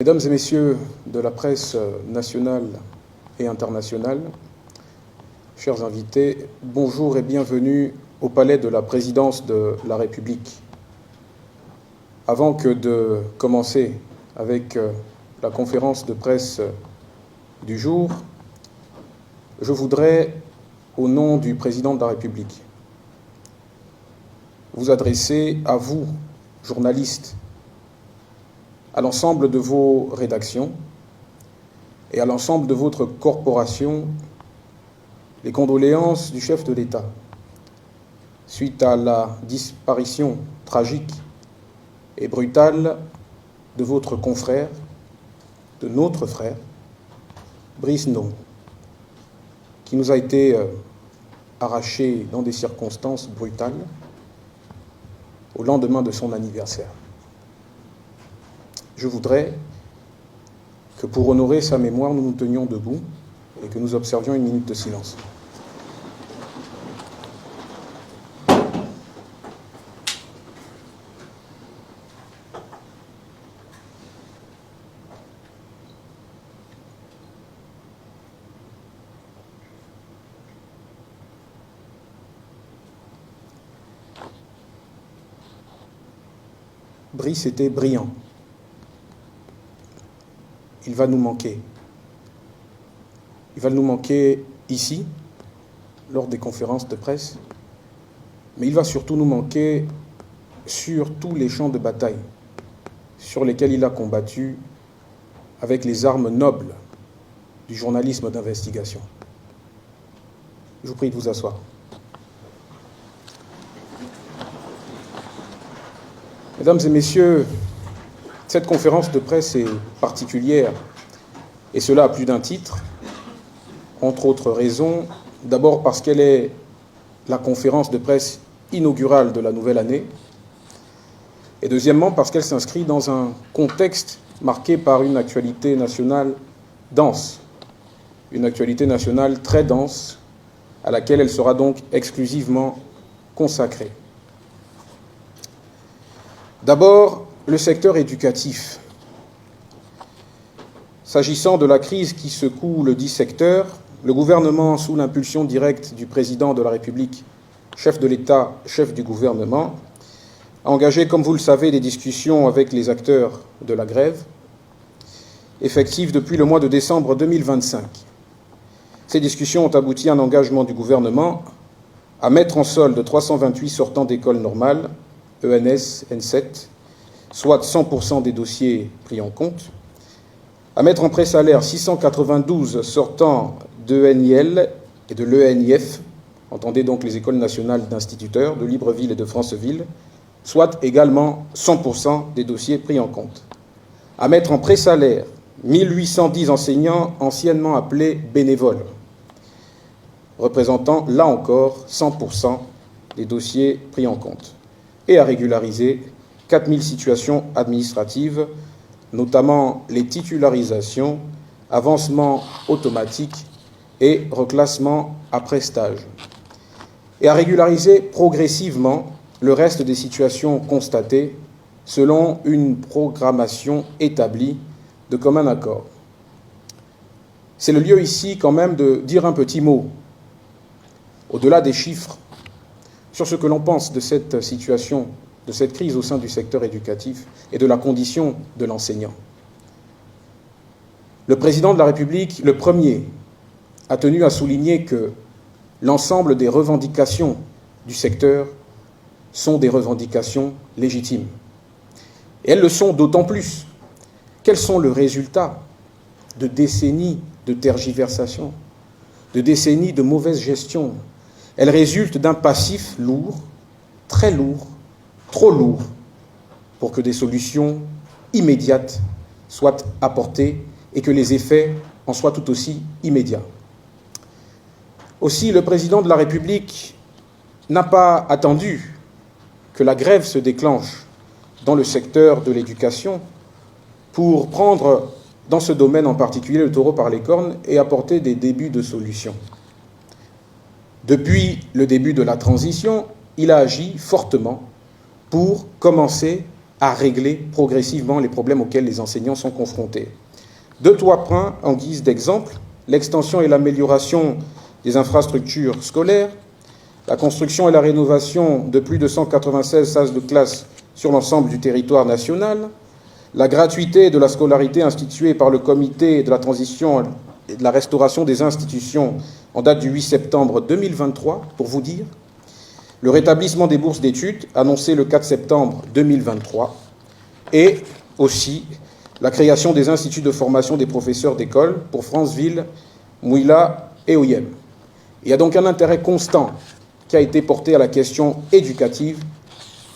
Mesdames et messieurs de la presse nationale et internationale, chers invités, bonjour et bienvenue au Palais de la Présidence de la République. Avant que de commencer avec la conférence de presse du jour, je voudrais, au nom du Président de la République, vous adresser à vous, journalistes, à l'ensemble de vos rédactions et à l'ensemble de votre corporation, les condoléances du chef de l'État suite à la disparition tragique et brutale de votre confrère, de notre frère, Brice Ndong, qui nous a été arraché dans des circonstances brutales au lendemain de son anniversaire. Je voudrais que pour honorer sa mémoire, nous nous tenions debout et que nous observions une minute de silence. Brice était brillant. Il va nous manquer. Il va nous manquer ici, lors des conférences de presse, mais il va surtout nous manquer sur tous les champs de bataille sur lesquels il a combattu avec les armes nobles du journalisme d'investigation. Je vous prie de vous asseoir. Mesdames et messieurs, cette conférence de presse est particulière, et cela à plus d'un titre, entre autres raisons. D'abord parce qu'elle est la conférence de presse inaugurale de la nouvelle année, et deuxièmement parce qu'elle s'inscrit dans un contexte marqué par une actualité nationale dense, une actualité nationale très dense, à laquelle elle sera donc exclusivement consacrée. D'abord, le secteur éducatif. S'agissant de la crise qui secoue le dit secteur, le gouvernement, sous l'impulsion directe du président de la République, chef de l'État, chef du gouvernement, a engagé, comme vous le savez, des discussions avec les acteurs de la grève, effectives depuis le mois de décembre 2025. Ces discussions ont abouti à un engagement du gouvernement à mettre en solde 328 sortants d'écoles normales, ENS, N7, soit 100% des dossiers pris en compte, à mettre en pré-salaire 692 sortants d'ENIL et de l'ENIF, entendez donc les écoles nationales d'instituteurs de Libreville et de Franceville, soit également 100% des dossiers pris en compte, à mettre en pré-salaire 1810 enseignants anciennement appelés bénévoles, représentant là encore 100% des dossiers pris en compte, et à régulariser 4000 situations administratives, notamment les titularisations, avancements automatiques et reclassement après stage, et à régulariser progressivement le reste des situations constatées selon une programmation établie de commun accord. C'est le lieu ici quand même de dire un petit mot, au-delà des chiffres, sur ce que l'on pense de cette situation, de cette crise au sein du secteur éducatif et de la condition de l'enseignant. Le président de la République, le premier, a tenu à souligner que l'ensemble des revendications du secteur sont des revendications légitimes. Et elles le sont d'autant plus qu'elles sont le résultat de décennies de tergiversation, de décennies de mauvaise gestion. Elles résultent d'un passif lourd, très lourd, trop lourd, pour que des solutions immédiates soient apportées et que les effets en soient tout aussi immédiats. Aussi, le président de la République n'a pas attendu que la grève se déclenche dans le secteur de l'éducation pour prendre, dans ce domaine en particulier, le taureau par les cornes et apporter des débuts de solutions. Depuis le début de la transition, il a agi fortement pour commencer à régler progressivement les problèmes auxquels les enseignants sont confrontés. Deux, trois points en guise d'exemple: l'extension et l'amélioration des infrastructures scolaires, la construction et la rénovation de plus de 196 salles de classe sur l'ensemble du territoire national, la gratuité de la scolarité instituée par le Comité de la transition et de la restauration des institutions en date du 8 septembre 2023, pour vous dire, le rétablissement des bourses d'études annoncé le 4 septembre 2023, et aussi la création des instituts de formation des professeurs d'école pour Franceville, Mouila et Oyem. Il y a donc un intérêt constant qui a été porté à la question éducative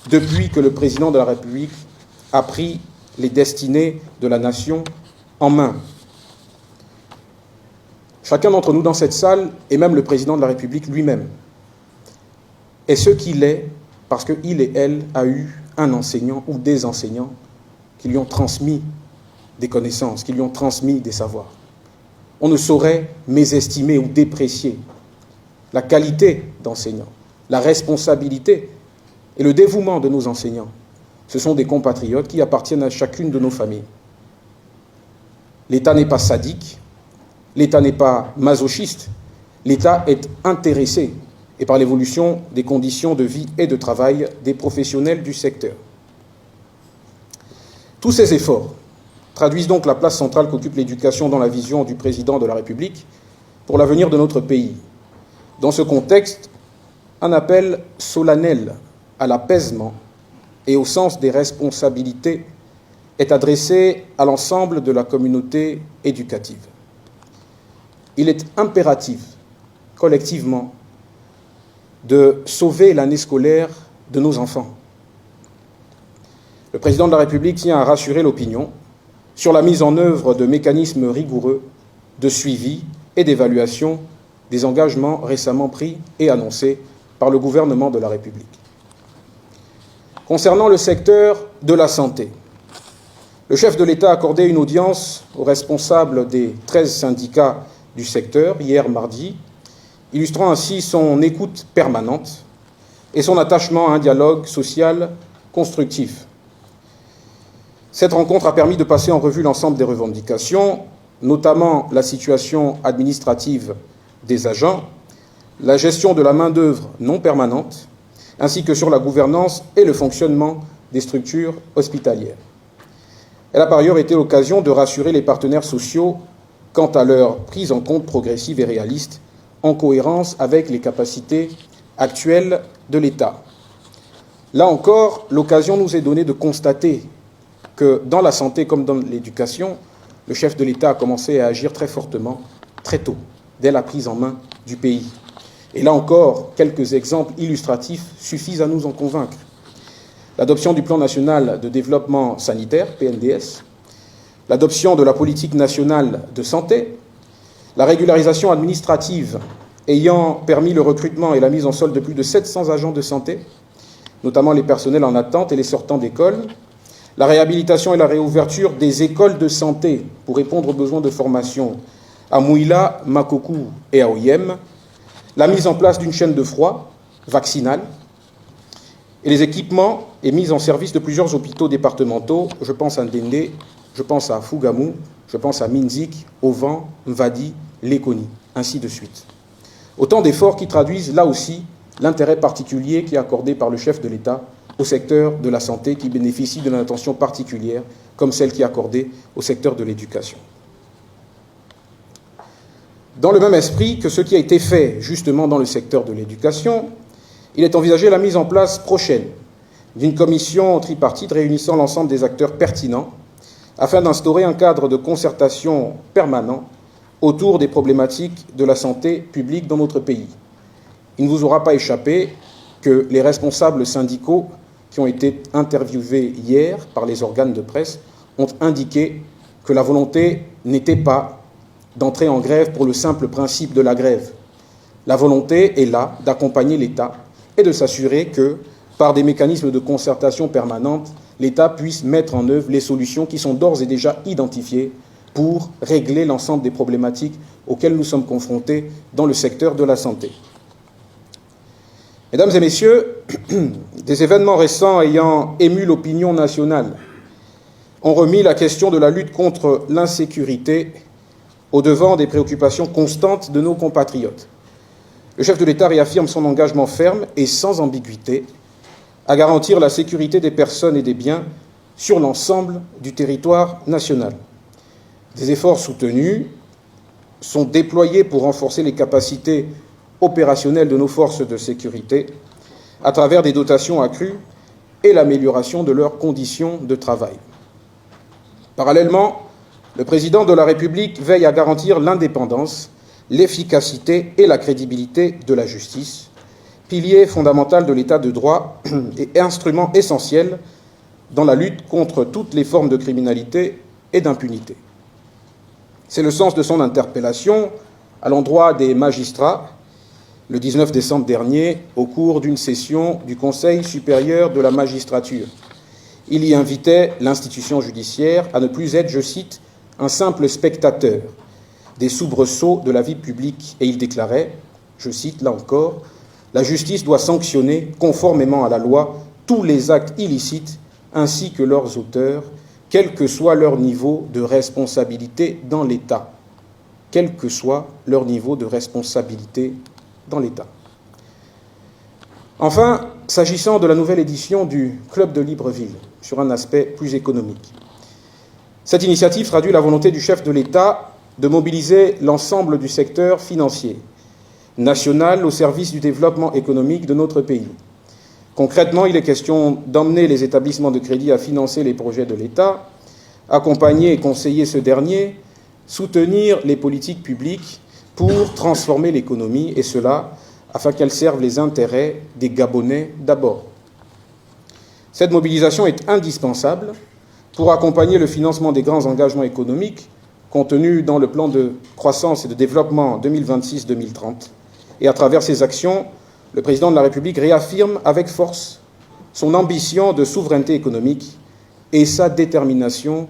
depuis que le président de la République a pris les destinées de la nation en main. Chacun d'entre nous dans cette salle, et même le président de la République lui-même, est ce qu'il est parce qu'il et elle a eu un enseignant ou des enseignants qui lui ont transmis des connaissances, qui lui ont transmis des savoirs. On ne saurait mésestimer ou déprécier la qualité d'enseignant, la responsabilité et le dévouement de nos enseignants. Ce sont des compatriotes qui appartiennent à chacune de nos familles. L'État n'est pas sadique, l'État n'est pas masochiste, l'État est intéressé et par l'évolution des conditions de vie et de travail des professionnels du secteur. Tous ces efforts traduisent donc la place centrale qu'occupe l'éducation dans la vision du président de la République pour l'avenir de notre pays. Dans ce contexte, un appel solennel à l'apaisement et au sens des responsabilités est adressé à l'ensemble de la communauté éducative. Il est impératif, collectivement, de sauver l'année scolaire de nos enfants. Le président de la République tient à rassurer l'opinion sur la mise en œuvre de mécanismes rigoureux de suivi et d'évaluation des engagements récemment pris et annoncés par le gouvernement de la République. Concernant le secteur de la santé, le chef de l'État a accordé une audience aux responsables des 13 syndicats du secteur hier mardi, illustrant ainsi son écoute permanente et son attachement à un dialogue social constructif. Cette rencontre a permis de passer en revue l'ensemble des revendications, notamment la situation administrative des agents, la gestion de la main-d'œuvre non permanente, ainsi que sur la gouvernance et le fonctionnement des structures hospitalières. Elle a par ailleurs été l'occasion de rassurer les partenaires sociaux quant à leur prise en compte progressive et réaliste, en cohérence avec les capacités actuelles de l'État. Là encore, l'occasion nous est donnée de constater que dans la santé comme dans l'éducation, le chef de l'État a commencé à agir très fortement, très tôt, dès la prise en main du pays. Et là encore, quelques exemples illustratifs suffisent à nous en convaincre. L'adoption du plan national de développement sanitaire, PNDS, l'adoption de la politique nationale de santé, la régularisation administrative ayant permis le recrutement et la mise en solde de plus de 700 agents de santé, notamment les personnels en attente et les sortants d'école, la réhabilitation et la réouverture des écoles de santé pour répondre aux besoins de formation à Mouila, Makokou et à Oyem, la mise en place d'une chaîne de froid vaccinale et les équipements et mise en service de plusieurs hôpitaux départementaux. Je pense à Ndende, je pense à Fougamou, je pense à Minzik, Ovan, Mvadi, Lekoni, ainsi de suite. Autant d'efforts qui traduisent là aussi l'intérêt particulier qui est accordé par le chef de l'État au secteur de la santé qui bénéficie d'une attention particulière comme celle qui est accordée au secteur de l'éducation. Dans le même esprit que ce qui a été fait justement dans le secteur de l'éducation, il est envisagé la mise en place prochaine d'une commission tripartite réunissant l'ensemble des acteurs pertinents afin d'instaurer un cadre de concertation permanent autour des problématiques de la santé publique dans notre pays. Il ne vous aura pas échappé que les responsables syndicaux qui ont été interviewés hier par les organes de presse ont indiqué que la volonté n'était pas d'entrer en grève pour le simple principe de la grève. La volonté est là d'accompagner l'État et de s'assurer que, par des mécanismes de concertation permanente, l'État puisse mettre en œuvre les solutions qui sont d'ores et déjà identifiées pour régler l'ensemble des problématiques auxquelles nous sommes confrontés dans le secteur de la santé. Mesdames et messieurs, Des événements récents ayant ému l'opinion nationale ont remis la question de la lutte contre l'insécurité au devant des préoccupations constantes de nos compatriotes. Le chef de l'État réaffirme son engagement ferme et sans ambiguïté à garantir la sécurité des personnes et des biens sur l'ensemble du territoire national. Des efforts soutenus sont déployés pour renforcer les capacités opérationnelles de nos forces de sécurité à travers des dotations accrues et l'amélioration de leurs conditions de travail. Parallèlement, le président de la République veille à garantir l'indépendance, l'efficacité et la crédibilité de la justice, pilier fondamental de l'État de droit et instrument essentiel dans la lutte contre toutes les formes de criminalité et d'impunité. C'est le sens de son interpellation à l'endroit des magistrats le 19 décembre dernier au cours d'une session du Conseil supérieur de la magistrature. Il y invitait l'institution judiciaire à ne plus être, je cite, un simple spectateur des soubresauts de la vie publique, et il déclarait, je cite là encore, « La justice doit sanctionner, conformément à la loi, tous les actes illicites ainsi que leurs auteurs, quel que soit leur niveau de responsabilité dans l'État. » Quel que soit leur niveau de responsabilité dans l'État. Enfin, s'agissant de la nouvelle édition du Club de Libreville, sur un aspect plus économique, cette initiative traduit la volonté du chef de l'État de mobiliser l'ensemble du secteur financier national au service du développement économique de notre pays. Concrètement, il est question d'emmener les établissements de crédit à financer les projets de l'État, accompagner et conseiller ce dernier, soutenir les politiques publiques pour transformer l'économie, et cela afin qu'elle serve les intérêts des Gabonais d'abord. Cette mobilisation est indispensable pour accompagner le financement des grands engagements économiques contenus dans le plan de croissance et de développement 2026-2030. Et à travers ces actions, le président de la République réaffirme avec force son ambition de souveraineté économique et sa détermination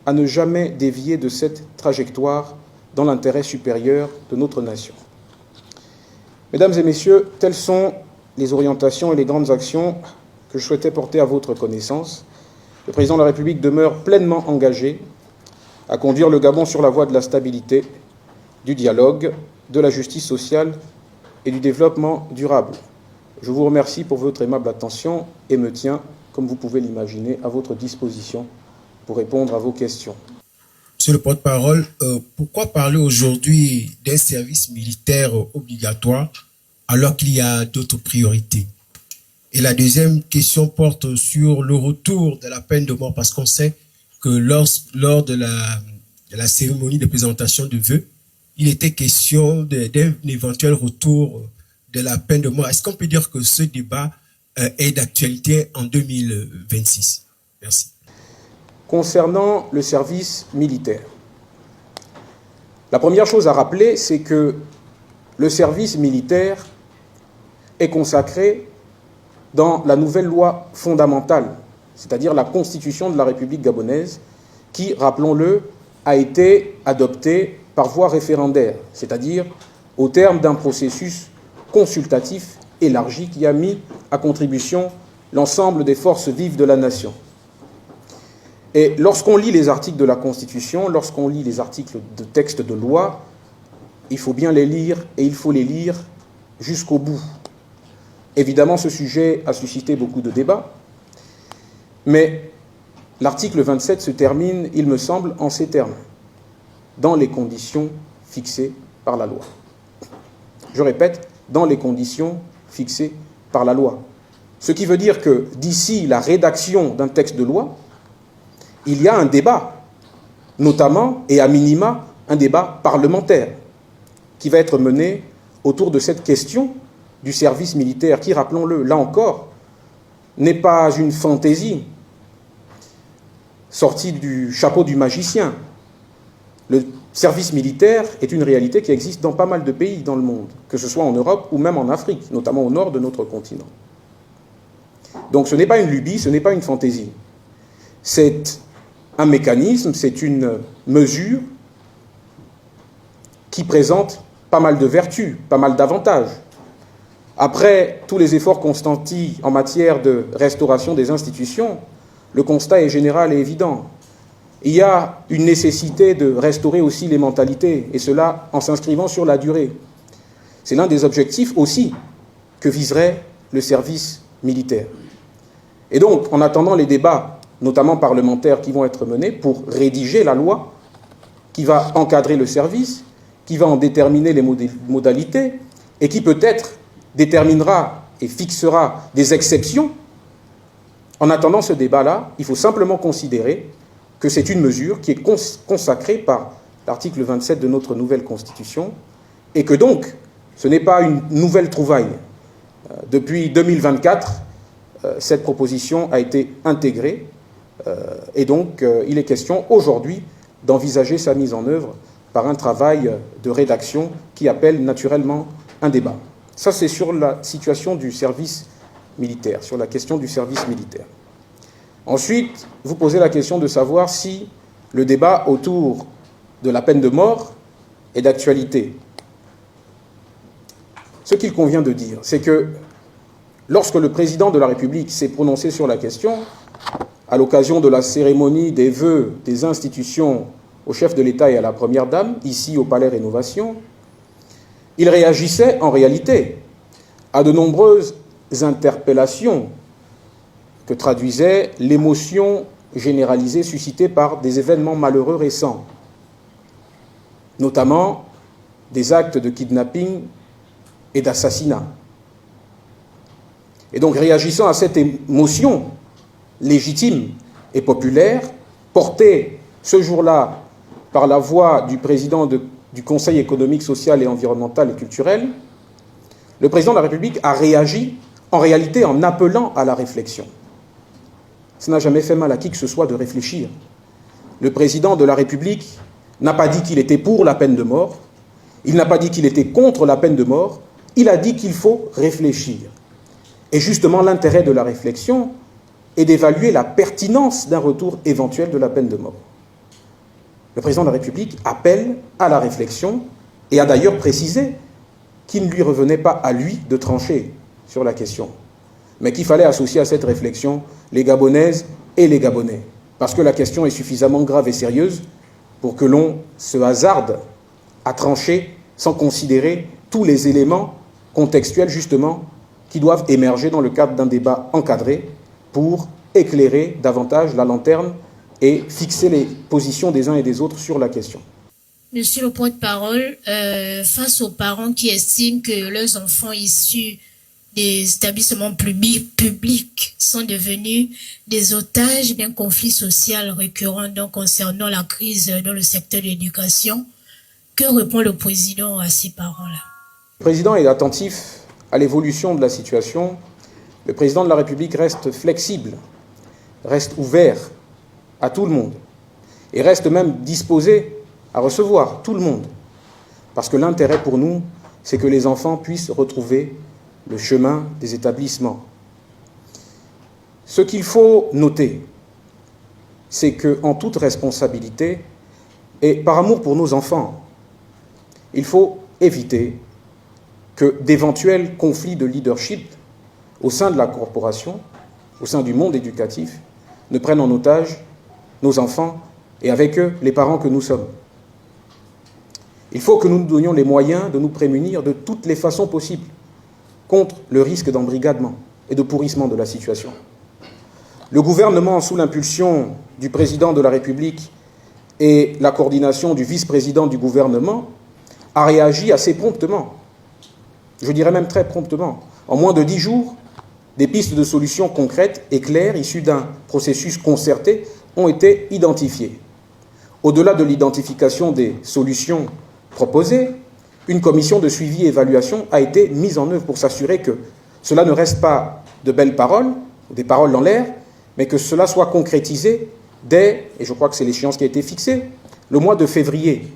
à ne jamais dévier de cette trajectoire dans l'intérêt supérieur de notre nation. Mesdames et messieurs, telles sont les orientations et les grandes actions que je souhaitais porter à votre connaissance. Le président de la République demeure pleinement engagé à conduire le Gabon sur la voie de la stabilité, du dialogue, de la justice sociale et du développement durable. Je vous remercie pour votre aimable attention et me tiens, comme vous pouvez l'imaginer, à votre disposition pour répondre à vos questions. Monsieur le porte-parole, pourquoi parler aujourd'hui d'un service militaire obligatoire alors qu'il y a d'autres priorités? Et la deuxième question porte sur le retour de la peine de mort, parce qu'on sait que lors de la cérémonie de présentation de vœux, il était question d'un éventuel retour de la peine de mort. Est-ce qu'on peut dire que ce débat est d'actualité en 2026? Merci. Concernant le service militaire, la première chose à rappeler, c'est que le service militaire est consacré dans la nouvelle loi fondamentale, c'est-à-dire la Constitution de la République gabonaise, qui, rappelons-le, a été adoptée par voie référendaire, c'est-à-dire au terme d'un processus consultatif élargi qui a mis à contribution l'ensemble des forces vives de la nation. Et lorsqu'on lit les articles de la Constitution, lorsqu'on lit les articles de textes de loi, il faut bien les lire et il faut les lire jusqu'au bout. Évidemment, ce sujet a suscité beaucoup de débats, mais l'article 27 se termine, il me semble, en ces termes, dans les conditions fixées par la loi. Je répète, dans les conditions fixées par la loi. Ce qui veut dire que d'ici la rédaction d'un texte de loi, il y a un débat, notamment et à minima un débat parlementaire, qui va être mené autour de cette question du service militaire, qui, rappelons-le, là encore, n'est pas une fantaisie sortie du chapeau du magicien. Le service militaire est une réalité qui existe dans pas mal de pays dans le monde, que ce soit en Europe ou même en Afrique, notamment au nord de notre continent. Donc ce n'est pas une lubie, ce n'est pas une fantaisie. C'est un mécanisme, c'est une mesure qui présente pas mal de vertus, pas mal d'avantages. Après tous les efforts consentis en matière de restauration des institutions, le constat est général et évident. Il y a une nécessité de restaurer aussi les mentalités, et cela en s'inscrivant sur la durée. C'est l'un des objectifs aussi que viserait le service militaire. Et donc, en attendant les débats, notamment parlementaires, qui vont être menés pour rédiger la loi qui va encadrer le service, qui va en déterminer les modalités, et qui peut-être déterminera et fixera des exceptions, en attendant ce débat-là, il faut simplement considérer que c'est une mesure qui est consacrée par l'article 27 de notre nouvelle Constitution, et que donc, ce n'est pas une nouvelle trouvaille. Depuis 2024, cette proposition a été intégrée, et donc il est question aujourd'hui d'envisager sa mise en œuvre par un travail de rédaction qui appelle naturellement un débat. Ça, c'est sur la situation du service militaire, sur la question du service militaire. Ensuite, vous posez la question de savoir si le débat autour de la peine de mort est d'actualité. Ce qu'il convient de dire, c'est que lorsque le président de la République s'est prononcé sur la question, à l'occasion de la cérémonie des vœux des institutions au chef de l'État et à la Première Dame, ici au Palais Rénovation, il réagissait en réalité à de nombreuses interpellations que traduisait l'émotion généralisée suscitée par des événements malheureux récents, notamment des actes de kidnapping et d'assassinat. Et donc, réagissant à cette émotion légitime et populaire, portée ce jour-là par la voix du président du Conseil économique, social et environnemental et culturel, le président de la République a réagi en réalité en appelant à la réflexion. Ça n'a jamais fait mal à qui que ce soit de réfléchir. Le président de la République n'a pas dit qu'il était pour la peine de mort, il n'a pas dit qu'il était contre la peine de mort, il a dit qu'il faut réfléchir. Et justement, l'intérêt de la réflexion est d'évaluer la pertinence d'un retour éventuel de la peine de mort. Le président de la République appelle à la réflexion et a d'ailleurs précisé qu'il ne lui revenait pas à lui de trancher sur la question, mais qu'il fallait associer à cette réflexion les Gabonaises et les Gabonais, parce que la question est suffisamment grave et sérieuse pour que l'on se hasarde à trancher sans considérer tous les éléments contextuels, justement, qui doivent émerger dans le cadre d'un débat encadré pour éclairer davantage la lanterne et fixer les positions des uns et des autres sur la question. Monsieur le porte-parole, face aux parents qui estiment que leurs enfants issus des établissements publics sont devenus des otages d'un conflit social récurrent donc concernant la crise dans le secteur de l'éducation, que répond le président à ces parents-là? Le président est attentif à l'évolution de la situation. Le président de la République reste flexible, reste ouvert à tout le monde et reste même disposé à recevoir tout le monde. Parce que l'intérêt pour nous, c'est que les enfants puissent retrouver le chemin des établissements. Ce qu'il faut noter, c'est qu'en toute responsabilité, et par amour pour nos enfants, il faut éviter que d'éventuels conflits de leadership au sein de la corporation, au sein du monde éducatif, ne prennent en otage nos enfants et avec eux les parents que nous sommes. Il faut que nous nous donnions les moyens de nous prémunir de toutes les façons possibles contre le risque d'embrigadement et de pourrissement de la situation. Le gouvernement, sous l'impulsion du président de la République et la coordination du vice-président du gouvernement, a réagi assez promptement, je dirais même très promptement. En moins de 10 jours, des pistes de solutions concrètes et claires, issues d'un processus concerté, ont été identifiées. Au-delà de l'identification des solutions proposées, une commission de suivi et évaluation a été mise en œuvre pour s'assurer que cela ne reste pas de belles paroles, des paroles en l'air, mais que cela soit concrétisé dès, et je crois que c'est l'échéance qui a été fixée, le mois de février,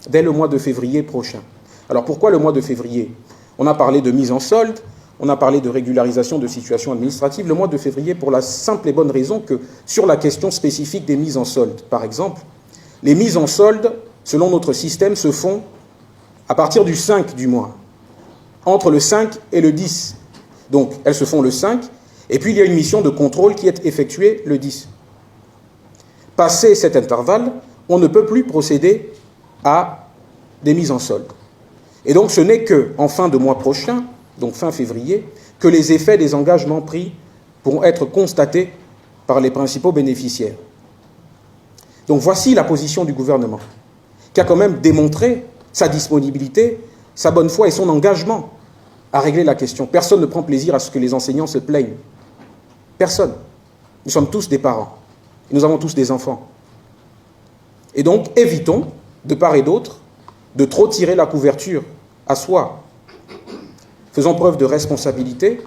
dès le mois de février prochain. Alors pourquoi le mois de février? On a parlé de mise en solde, on a parlé de régularisation de situations administratives. Le mois de février pour la simple et bonne raison que sur la question spécifique des mises en solde, par exemple, les mises en solde, selon notre système, se font à partir du 5 du mois. entre le 5 et le 10. Donc, elles se font le 5, et puis il y a une mission de contrôle qui est effectuée le 10. Passé cet intervalle, on ne peut plus procéder à des mises en solde. Et donc, ce n'est qu'en fin de mois prochain, donc fin février, que les effets des engagements pris pourront être constatés par les principaux bénéficiaires. Donc, voici la position du gouvernement, qui a quand même démontré sa disponibilité, sa bonne foi et son engagement à régler la question. Personne ne prend plaisir à ce que les enseignants se plaignent. Personne. Nous sommes tous des parents. Et nous avons tous des enfants. Et donc, évitons, de part et d'autre, de trop tirer la couverture à soi. Faisons preuve de responsabilité,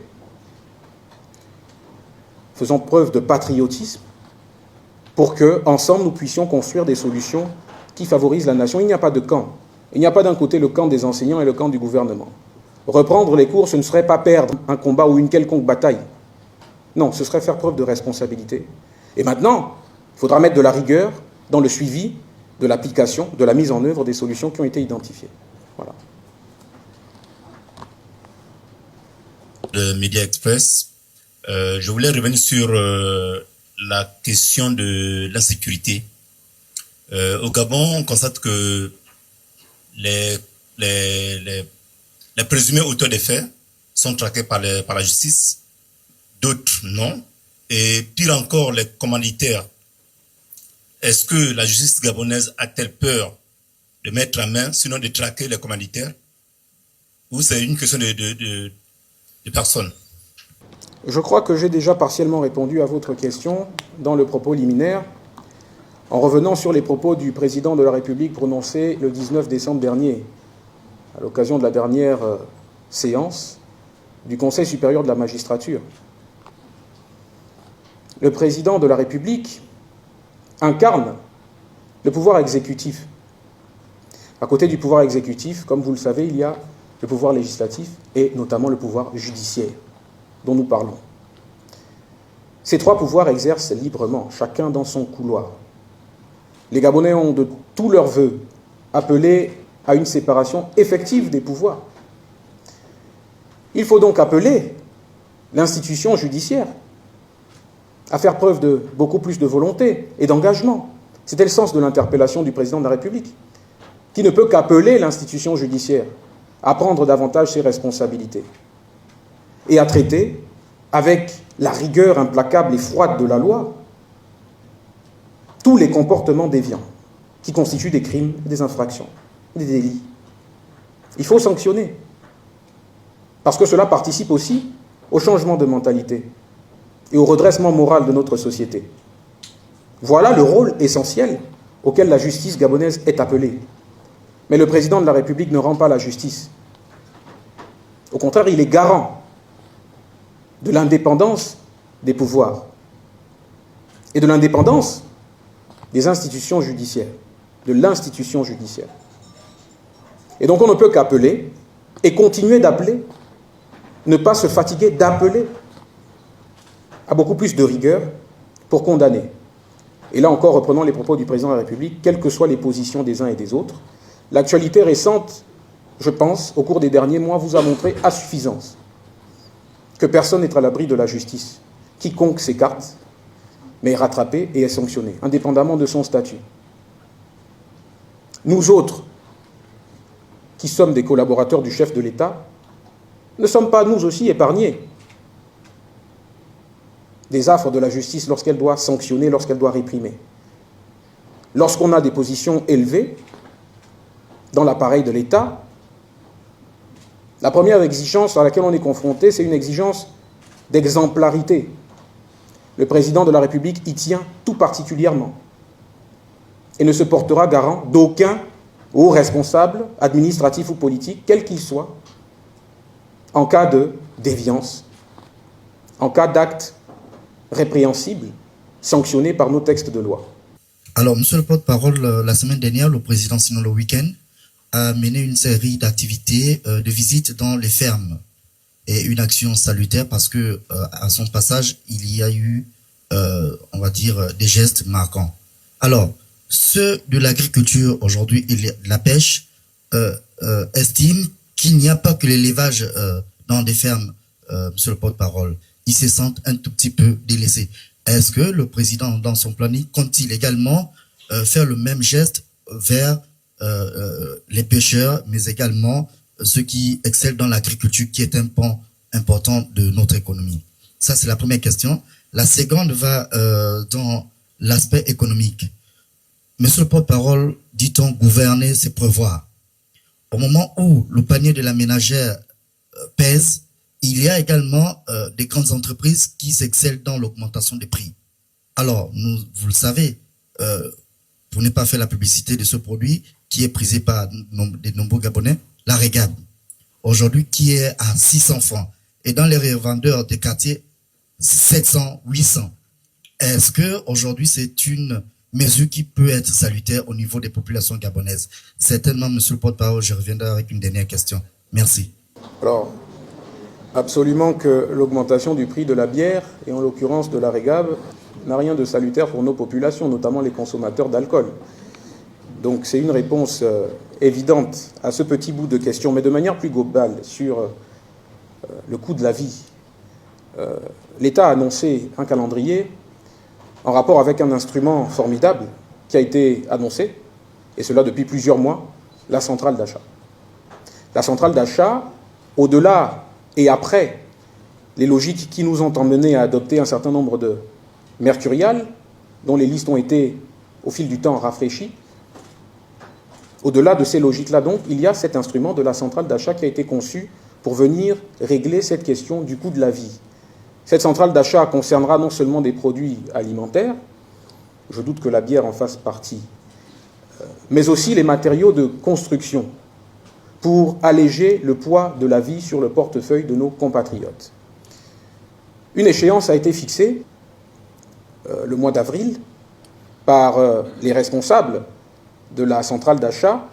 faisons preuve de patriotisme, pour que, ensemble, nous puissions construire des solutions qui favorisent la nation. Il n'y a pas de camp. Il n'y a pas d'un côté le camp des enseignants et le camp du gouvernement. Reprendre les cours, ce ne serait pas perdre un combat ou une quelconque bataille. Non, ce serait faire preuve de responsabilité. Et maintenant, il faudra mettre de la rigueur dans le suivi de l'application, de la mise en œuvre des solutions qui ont été identifiées. Voilà. Le Média Express, je voulais revenir sur la question de l'insécurité. Au Gabon, on constate que les présumés auteurs des faits sont traqués par la justice, d'autres non. Et pire encore, les commanditaires. Est-ce que la justice gabonaise a-t-elle peur de mettre en main, sinon de traquer les commanditaires? Ou c'est une question de personnes? Je crois que j'ai déjà partiellement répondu à votre question dans le propos liminaire, en revenant sur les propos du président de la République prononcés le 19 décembre dernier, à l'occasion de la dernière séance du Conseil supérieur de la magistrature. Le président de la République incarne le pouvoir exécutif. À côté du pouvoir exécutif, comme vous le savez, il y a le pouvoir législatif et notamment le pouvoir judiciaire dont nous parlons. Ces trois pouvoirs exercent librement, chacun dans son couloir. Les Gabonais ont de tous leurs vœux appelé à une séparation effective des pouvoirs. Il faut donc appeler l'institution judiciaire à faire preuve de beaucoup plus de volonté et d'engagement. C'était le sens de l'interpellation du président de la République, qui ne peut qu'appeler l'institution judiciaire à prendre davantage ses responsabilités et à traiter avec la rigueur implacable et froide de la loi tous les comportements déviants qui constituent des crimes, des infractions, des délits. Il faut sanctionner, parce que cela participe aussi au changement de mentalité et au redressement moral de notre société. Voilà le rôle essentiel auquel la justice gabonaise est appelée. Mais le président de la République ne rend pas la justice. Au contraire, il est garant de l'indépendance des pouvoirs et de l'indépendance des institutions judiciaires, de l'institution judiciaire. Et donc on ne peut qu'appeler et continuer d'appeler, ne pas se fatiguer d'appeler à beaucoup plus de rigueur pour condamner. Et là encore, reprenons les propos du président de la République, quelles que soient les positions des uns et des autres, l'actualité récente, je pense, au cours des derniers mois, vous a montré à suffisance que personne n'est à l'abri de la justice. Quiconque s'écarte, mais est rattrapé et est sanctionné, indépendamment de son statut. Nous autres, qui sommes des collaborateurs du chef de l'État, ne sommes pas nous aussi épargnés des affres de la justice lorsqu'elle doit sanctionner, lorsqu'elle doit réprimer. Lorsqu'on a des positions élevées dans l'appareil de l'État, la première exigence à laquelle on est confronté, c'est une exigence d'exemplarité. Le président de la République y tient tout particulièrement et ne se portera garant d'aucun haut responsable, administratif ou politique, quel qu'il soit, en cas de déviance, en cas d'acte répréhensible, sanctionné par nos textes de loi. Alors, monsieur le porte-parole, la semaine dernière, le président, sinon le week-end, a mené une série d'activités, de visites dans les fermes et une action salutaire parce que à son passage, il y a eu, on va dire, des gestes marquants. Alors, ceux de l'agriculture aujourd'hui et de la pêche estiment qu'il n'y a pas que l'élevage dans des fermes, monsieur le porte-parole. Ils se sentent un tout petit peu délaissés. Est-ce que le président, dans son planning, compte-t-il également faire le même geste vers les pêcheurs, mais également ceux qui excellent dans l'agriculture, qui est un pan important de notre économie? Ça, c'est la première question. La seconde va dans l'aspect économique. Monsieur le porte-parole, dit-on, gouverner, c'est prévoir. Au moment où le panier de la ménagère pèse, il y a également des grandes entreprises qui s'excellent dans l'augmentation des prix. Alors, vous le savez, pour ne pas faire la publicité de ce produit qui est prisé par de nombreux Gabonais, la Régab, aujourd'hui qui est à 600 francs. Et dans les revendeurs des quartiers, 700, 800. Est-ce que aujourd'hui c'est une mesure qui peut être salutaire au niveau des populations gabonaises? Certainement, monsieur le porte-parole, je reviendrai avec une dernière question. Merci. Alors, absolument que l'augmentation du prix de la bière, et en l'occurrence de la Régab, n'a rien de salutaire pour nos populations, notamment les consommateurs d'alcool. Donc c'est une réponse évidente à ce petit bout de question, mais de manière plus globale sur le coût de la vie. L'État a annoncé un calendrier en rapport avec un instrument formidable qui a été annoncé, et cela depuis plusieurs mois, la centrale d'achat. La centrale d'achat, au-delà et après les logiques qui nous ont emmenés à adopter un certain nombre de mercuriales, dont les listes ont été, au fil du temps, rafraîchies, au-delà de ces logiques-là, donc, il y a cet instrument de la centrale d'achat qui a été conçu pour venir régler cette question du coût de la vie. Cette centrale d'achat concernera non seulement des produits alimentaires, je doute que la bière en fasse partie, mais aussi les matériaux de construction, pour alléger le poids de la vie sur le portefeuille de nos compatriotes. Une échéance a été fixée le mois d'avril par les responsables de la centrale d'achat.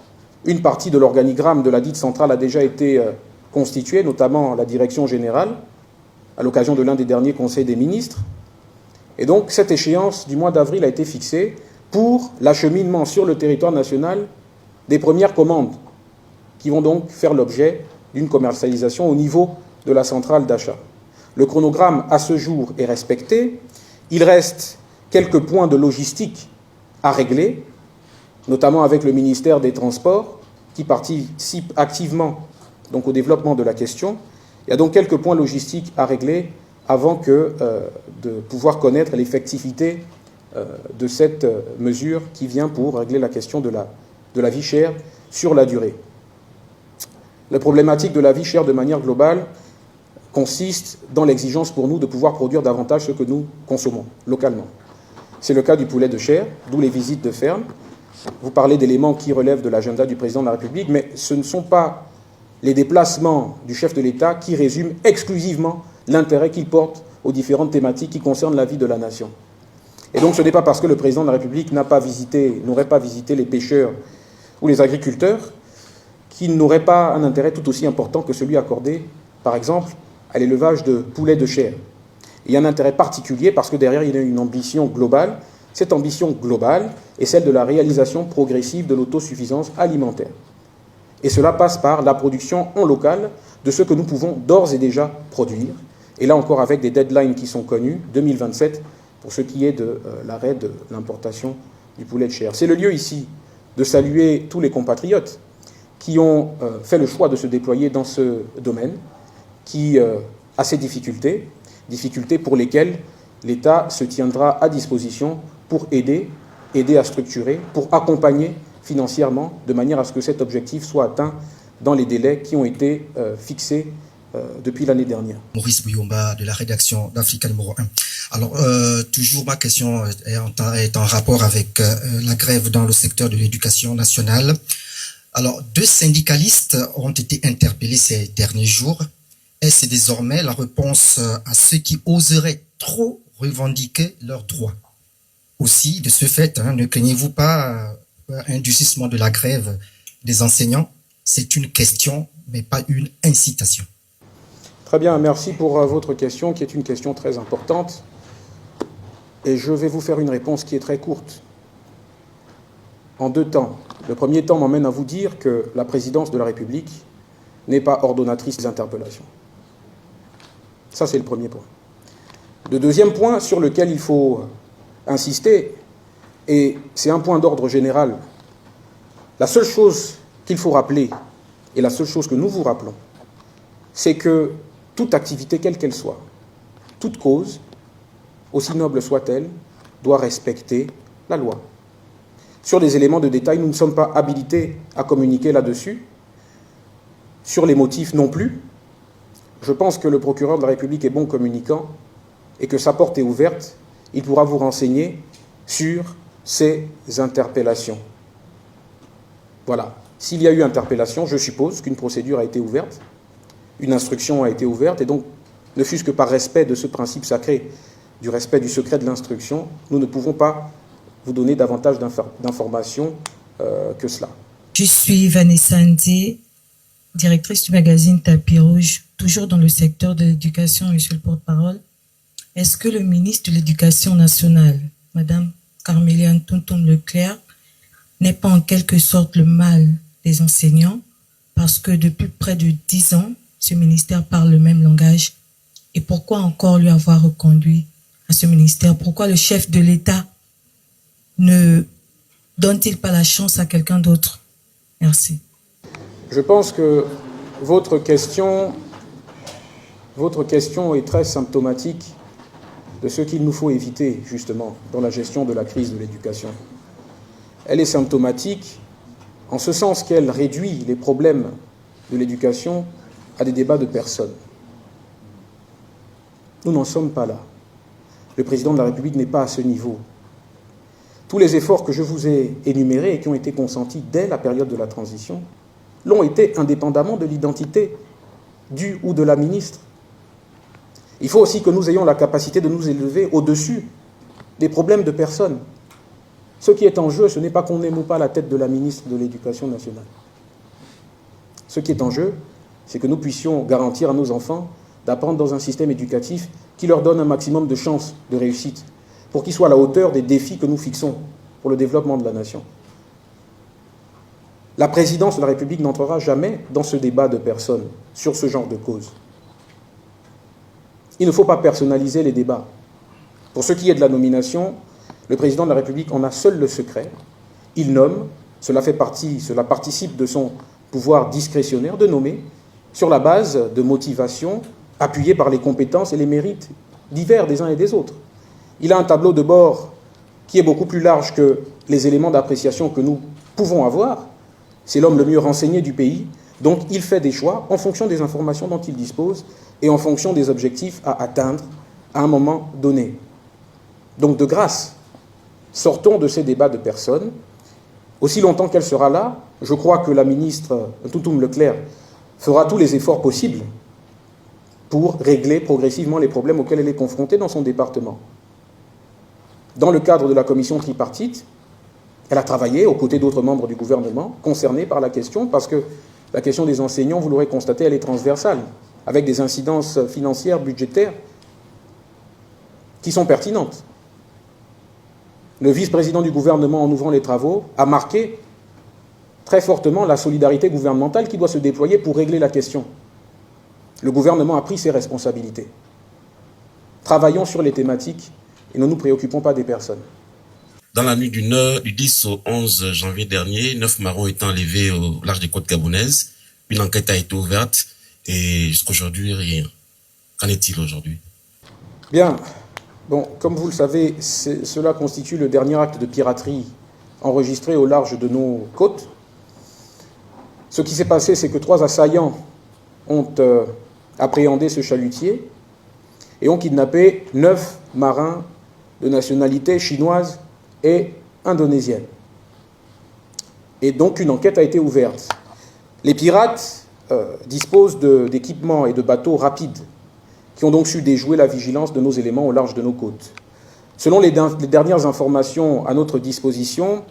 Une partie de l'organigramme de la dite centrale a déjà été constituée, notamment la direction générale, à l'occasion de l'un des derniers conseils des ministres. Et donc, cette échéance du mois d'avril a été fixée pour l'acheminement sur le territoire national des premières commandes qui vont donc faire l'objet d'une commercialisation au niveau de la centrale d'achat. Le chronogramme, à ce jour, est respecté. Il reste quelques points de logistique à régler, notamment avec le ministère des Transports, qui participe activement donc, au développement de la question. Il y a donc quelques points logistiques à régler avant de pouvoir connaître l'effectivité de cette mesure qui vient pour régler la question de la vie chère sur la durée. La problématique de la vie chère de manière globale consiste dans l'exigence pour nous de pouvoir produire davantage ce que nous consommons localement. C'est le cas du poulet de chair, d'où les visites de ferme. Vous parlez d'éléments qui relèvent de l'agenda du président de la République, mais ce ne sont pas les déplacements du chef de l'État qui résument exclusivement l'intérêt qu'il porte aux différentes thématiques qui concernent la vie de la nation. Et donc ce n'est pas parce que le président de la République n'aurait pas visité les pêcheurs ou les agriculteurs qu'il n'aurait pas un intérêt tout aussi important que celui accordé, par exemple, à l'élevage de poulets de chair. Il y a un intérêt particulier parce que derrière il y a une ambition globale. Cette ambition globale est celle de la réalisation progressive de l'autosuffisance alimentaire. Et cela passe par la production en local de ce que nous pouvons d'ores et déjà produire. Et là encore avec des deadlines qui sont connus, 2027, pour ce qui est de l'arrêt de l'importation du poulet de chair. C'est le lieu ici de saluer tous les compatriotes qui ont fait le choix de se déployer dans ce domaine, qui a ces difficultés pour lesquelles l'État se tiendra à disposition pour aider à structurer, pour accompagner financièrement, de manière à ce que cet objectif soit atteint dans les délais qui ont été fixés depuis l'année dernière. Maurice Bouyomba de la rédaction d'Africa numéro 1. Alors, toujours ma question est en rapport avec la grève dans le secteur de l'éducation nationale. Alors, 2 syndicalistes ont été interpellés ces derniers jours. Est-ce désormais la réponse à ceux qui oseraient trop revendiquer leurs droits? Aussi, de ce fait, ne craignez-vous pas un durcissement de la grève des enseignants? C'est une question, mais pas une incitation. Très bien, merci pour votre question, qui est une question très importante. Et je vais vous faire une réponse qui est très courte, en 2 temps. Le premier temps m'emmène à vous dire que la présidence de la République n'est pas ordonnatrice des interpellations. Ça, c'est le premier point. Le deuxième point sur lequel il faut insister, et c'est un point d'ordre général, la seule chose qu'il faut rappeler, et la seule chose que nous vous rappelons, c'est que toute activité, quelle qu'elle soit, toute cause, aussi noble soit-elle, doit respecter la loi. Sur les éléments de détail, nous ne sommes pas habilités à communiquer là-dessus. Sur les motifs non plus. Je pense que le procureur de la République est bon communicant et que sa porte est ouverte. Il pourra vous renseigner sur ces interpellations. Voilà. S'il y a eu interpellation, je suppose qu'une procédure a été ouverte, une instruction a été ouverte, et donc, ne fût-ce que par respect de ce principe sacré, du respect du secret de l'instruction, nous ne pouvons pas vous donner davantage d'informations que cela. Je suis Vanessa Ndie, directrice du magazine Tapis Rouge, toujours dans le secteur de l'éducation, monsieur le porte-parole. Est-ce que le ministre de l'Éducation nationale, Madame Carméliane Toutoum-Leclerc, n'est pas en quelque sorte le mal des enseignants, parce que depuis près de 10 ans, ce ministère parle le même langage? Et pourquoi encore lui avoir reconduit à ce ministère? Pourquoi le chef de l'État ne donne-t-il pas la chance à quelqu'un d'autre? Merci. Je pense que votre question est très symptomatique de ce qu'il nous faut éviter, justement, dans la gestion de la crise de l'éducation. Elle est symptomatique en ce sens qu'elle réduit les problèmes de l'éducation à des débats de personnes. Nous n'en sommes pas là. Le président de la République n'est pas à ce niveau. Tous les efforts que je vous ai énumérés et qui ont été consentis dès la période de la transition l'ont été indépendamment de l'identité du ou de la ministre. Il faut aussi que nous ayons la capacité de nous élever au-dessus des problèmes de personnes. Ce qui est en jeu, ce n'est pas qu'on aime ou pas la tête de la ministre de l'Éducation nationale. Ce qui est en jeu, c'est que nous puissions garantir à nos enfants d'apprendre dans un système éducatif qui leur donne un maximum de chances de réussite, pour qu'ils soient à la hauteur des défis que nous fixons pour le développement de la nation. La présidence de la République n'entrera jamais dans ce débat de personnes sur ce genre de causes. Il ne faut pas personnaliser les débats. Pour ce qui est de la nomination, le président de la République en a seul le secret. Il nomme, cela participe de son pouvoir discrétionnaire de nommer, sur la base de motivations appuyées par les compétences et les mérites divers des uns et des autres. Il a un tableau de bord qui est beaucoup plus large que les éléments d'appréciation que nous pouvons avoir. C'est l'homme le mieux renseigné du pays, donc il fait des choix en fonction des informations dont il dispose et en fonction des objectifs à atteindre à un moment donné. Donc de grâce, sortons de ces débats de personnes. Aussi longtemps qu'elle sera là, je crois que la ministre Toutoum-Leclerc fera tous les efforts possibles pour régler progressivement les problèmes auxquels elle est confrontée dans son département. Dans le cadre de la commission tripartite, elle a travaillé aux côtés d'autres membres du gouvernement concernés par la question, parce que la question des enseignants, vous l'aurez constaté, elle est transversale, avec des incidences financières, budgétaires, qui sont pertinentes. Le vice-président du gouvernement, en ouvrant les travaux, a marqué très fortement la solidarité gouvernementale qui doit se déployer pour régler la question. Le gouvernement a pris ses responsabilités. Travaillons sur les thématiques et ne nous préoccupons pas des personnes. Dans la nuit du 10 au 11 janvier dernier, 9 marrons étant enlevés au large des côtes gabonaises. Une enquête a été ouverte et jusqu'aujourd'hui, rien. Qu'en est-il aujourd'hui? Bien. Bon, comme vous le savez, cela constitue le dernier acte de piraterie enregistré au large de nos côtes. Ce qui s'est passé, c'est que 3 assaillants ont appréhendé ce chalutier et ont kidnappé 9 marins de nationalité chinoise et indonésienne. Et donc une enquête a été ouverte. Les pirates disposent d'équipements et de bateaux rapides qui ont donc su déjouer la vigilance de nos éléments au large de nos côtes. Selon les dernières informations à notre disposition,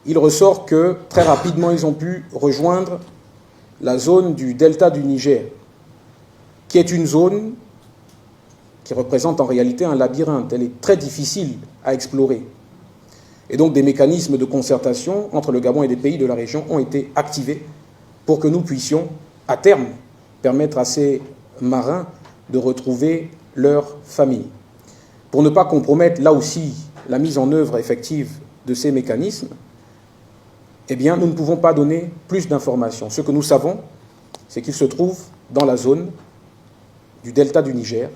il ressort que très rapidement ils ont pu rejoindre la zone du delta du Niger, qui est une zone qui représente en réalité un labyrinthe. Elle est très difficile à explorer. Et donc des mécanismes de concertation entre le Gabon et des pays de la région ont été activés pour que nous puissions, à terme, permettre à ces marins de retrouver leur famille. Pour ne pas compromettre là aussi la mise en œuvre effective de ces mécanismes, eh bien, nous ne pouvons pas donner plus d'informations. Ce que nous savons, c'est qu'ils se trouvent dans la zone du delta du Niger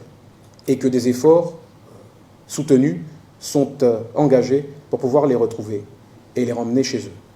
et que des efforts soutenus sont engagés pour pouvoir les retrouver et les ramener chez eux.